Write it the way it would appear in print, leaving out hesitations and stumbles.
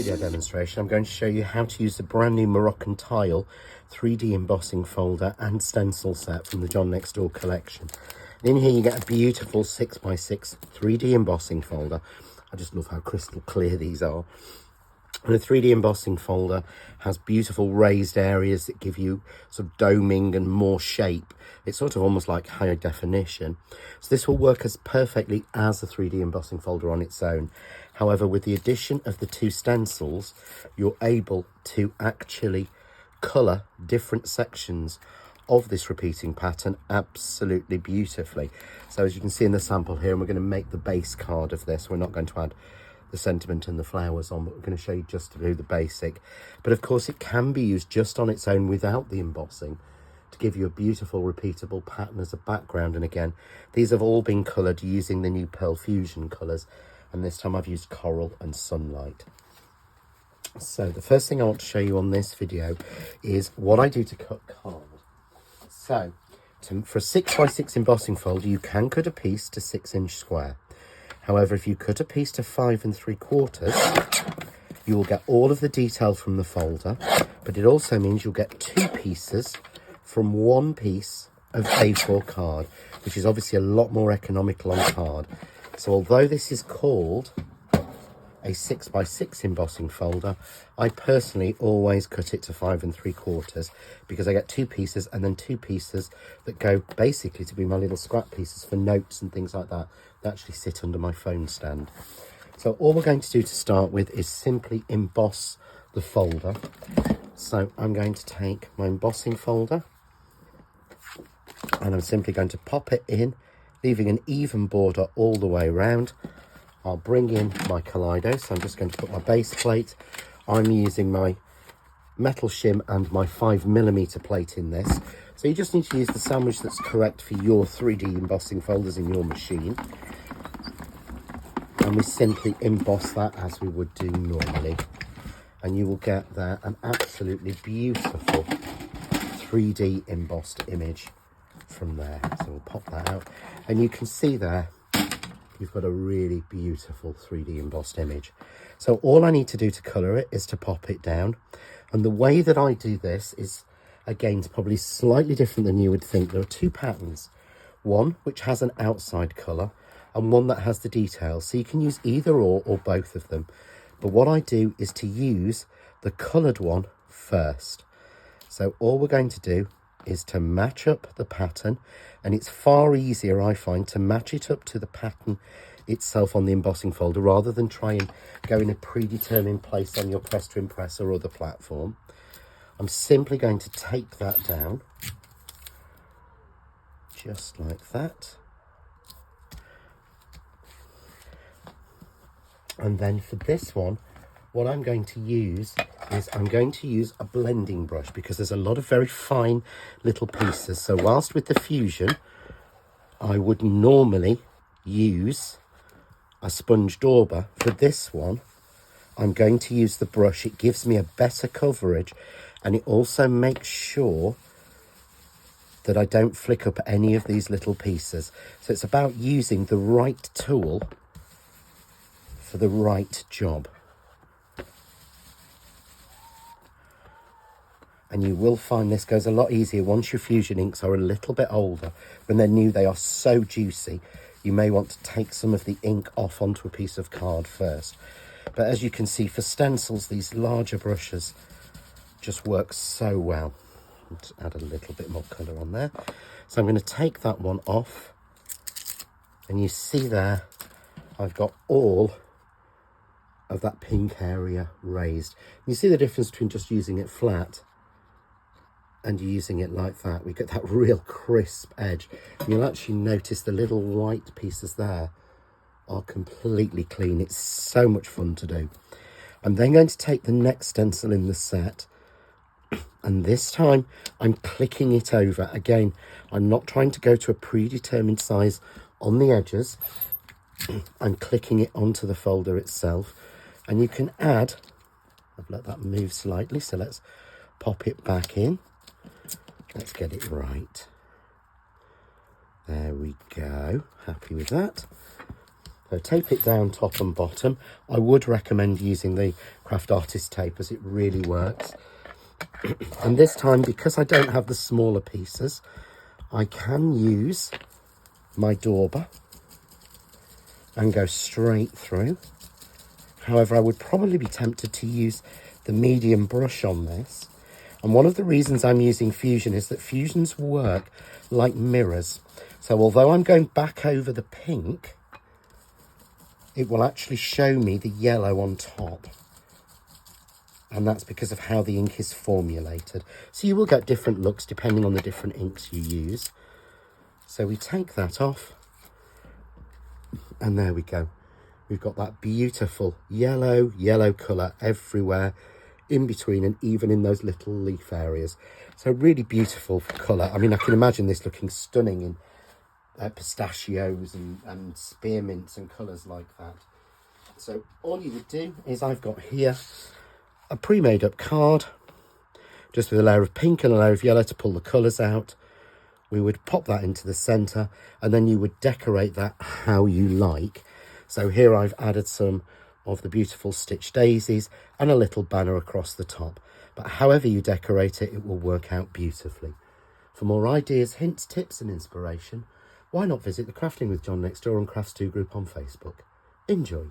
video demonstration, I'm going to show you how to use the brand new Moroccan Tile 3D embossing folder and stencil set from the John Next Door collection. And in here you get a beautiful 6x6 3D embossing folder. I just love how crystal clear these are. And a 3D embossing folder has beautiful raised areas that give you sort of doming and more shape. It's sort of almost like higher definition. So this will work as perfectly as a 3D embossing folder on its own. However, with the addition of the two stencils, you're able to actually colour different sections of this repeating pattern absolutely beautifully. So as you can see in the sample here, and we're going to make the base card of this. We're not going to add the sentiment and the flowers on, but we're going to show you just to do the basic. But of course it can be used just on its own without the embossing to give you a beautiful repeatable pattern as a background. And again, these have all been coloured using the new Pearl Fusion colours, and this time I've used coral and sunlight. So the first thing I want to show you on this video is what I do to cut card. So for a 6x6 embossing folder, you can cut a piece to 6-inch square. However, if you cut a piece to 5 3/4, you will get all of the detail from the folder, but it also means you'll get 2 pieces from 1 piece of A4 card, which is obviously a lot more economical on card. So although this is called a 6x6 embossing folder, I personally always cut it to 5 3/4 because I get 2 pieces and then 2 pieces that go basically to be my little scrap pieces for notes and things like that that actually sit under my phone stand. So all we're going to do to start with is simply emboss the folder. So I'm going to take my embossing folder and I'm simply going to pop it in, leaving an even border all the way around. I'll bring in my Kaleido, so I'm just going to put my base plate. I'm using my metal shim and my 5mm plate in this. So you just need to use the sandwich that's correct for your 3D embossing folders in your machine. And we simply emboss that as we would do normally. And you will get there an absolutely beautiful 3D embossed image from there. So we'll pop that out. And you can see there, you've got a really beautiful 3D embossed image. So all I need to do to colour it is to pop it down. And the way that I do this is, again, it's probably slightly different than you would think. There are 2 patterns. One which has an outside colour and one that has the details. So you can use either or both of them. But what I do is to use the coloured one first. So all we're going to do is to match up the pattern, and it's far easier, I find, to match it up to the pattern itself on the embossing folder rather than try and go in a predetermined place on your press to impress or other platform. I'm simply going to take that down just like that, and then for this one, what I'm going to use is I'm going to use a blending brush because there's a lot of very fine little pieces. So whilst with the Fusion, I would normally use a sponge dauber. For this one, I'm going to use the brush. It gives me a better coverage, and it also makes sure that I don't flick up any of these little pieces. So it's about using the right tool for the right job. And you will find this goes a lot easier once your Fusion inks are a little bit older. When they're new, they are so juicy. You may want to take some of the ink off onto a piece of card first. But as you can see, for stencils, these larger brushes just work so well. Let's add a little bit more colour on there. So I'm going to take that one off. And you see there, I've got all of that pink area raised. You see the difference between just using it flat and using it like that. We get that real crisp edge. And you'll actually notice the little white pieces there are completely clean. It's so much fun to do. I'm then going to take the next stencil in the set, and this time I'm clicking it over. Again, I'm not trying to go to a predetermined size on the edges. I'm clicking it onto the folder itself, and you can add, I've let that move slightly, so let's pop it back in. Let's get it right. There we go. Happy with that. So tape it down top and bottom. I would recommend using the craft artist tape as it really works. And this time, because I don't have the smaller pieces, I can use my dauber and go straight through. However, I would probably be tempted to use the medium brush on this. And one of the reasons I'm using Fusion is that Fusions work like mirrors. So although I'm going back over the pink, it will actually show me the yellow on top. And that's because of how the ink is formulated. So you will get different looks depending on the different inks you use. So we take that off. And there we go. We've got that beautiful yellow colour everywhere, in between and even in those little leaf areas. So really beautiful colour. I mean, I can imagine this looking stunning in pistachios and spearmints and colours like that. So all you would do is, I've got here a pre-made up card, just with a layer of pink and a layer of yellow to pull the colours out. We would pop that into the centre, and then you would decorate that how you like. So here I've added some of the beautiful stitch daisies and a little banner across the top. But however you decorate it, it will work out beautifully. For more ideas, hints, tips and inspiration, why not visit the Crafting with John Next Door and Crafts 2 group on Facebook. Enjoy.